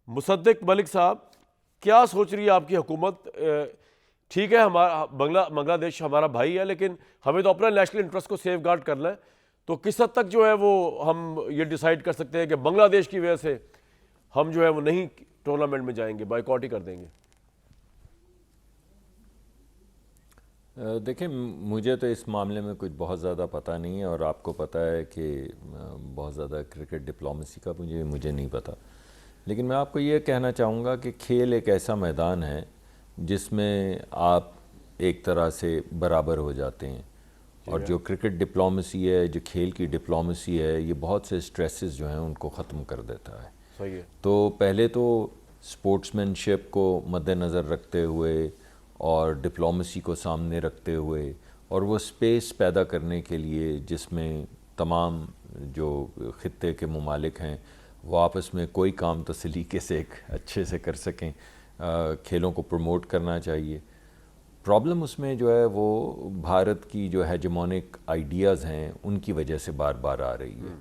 مصدق ملک صاحب، کیا سوچ رہی ہے آپ کی حکومت؟ ٹھیک ہے، ہمارا بنگلہ دیش ہمارا بھائی ہے، لیکن ہمیں تو اپنا نیشنل انٹرسٹ کو سیف گارڈ کرنا ہے. تو کس حد تک جو ہے وہ ہم یہ ڈیسائیڈ کر سکتے ہیں کہ بنگلہ دیش کی وجہ سے ہم جو ہے وہ نہیں ٹورنامنٹ میں جائیں گے، بائیکاٹ ہی کر دیں گے؟ دیکھیں، مجھے تو اس معاملے میں کچھ بہت زیادہ پتہ نہیں ہے، اور آپ کو پتہ ہے کہ بہت زیادہ کرکٹ ڈپلومیسی کا مجھے نہیں پتہ. لیکن میں آپ کو یہ کہنا چاہوں گا کہ کھیل ایک ایسا میدان ہے جس میں آپ ایک طرح سے برابر ہو جاتے ہیں، اور جو کرکٹ ڈپلومیسی ہے، جو کھیل کی ڈپلومیسی ہے، یہ بہت سے سٹریسز جو ہیں ان کو ختم کر دیتا ہے. صحیح ہے. تو پہلے تو سپورٹس مین شپ کو مد نظر رکھتے ہوئے اور ڈپلومیسی کو سامنے رکھتے ہوئے اور وہ سپیس پیدا کرنے کے لیے جس میں تمام جو خطے کے ممالک ہیں وہ آپس میں کوئی کام تو سلیقے سے ایک اچھے سے کر سکیں، کھیلوں کو پروموٹ کرنا چاہیے. پرابلم اس میں جو ہے وہ بھارت کی جو ہیجمونک آئیڈیاز ہیں ان کی وجہ سے بار بار آ رہی ہے.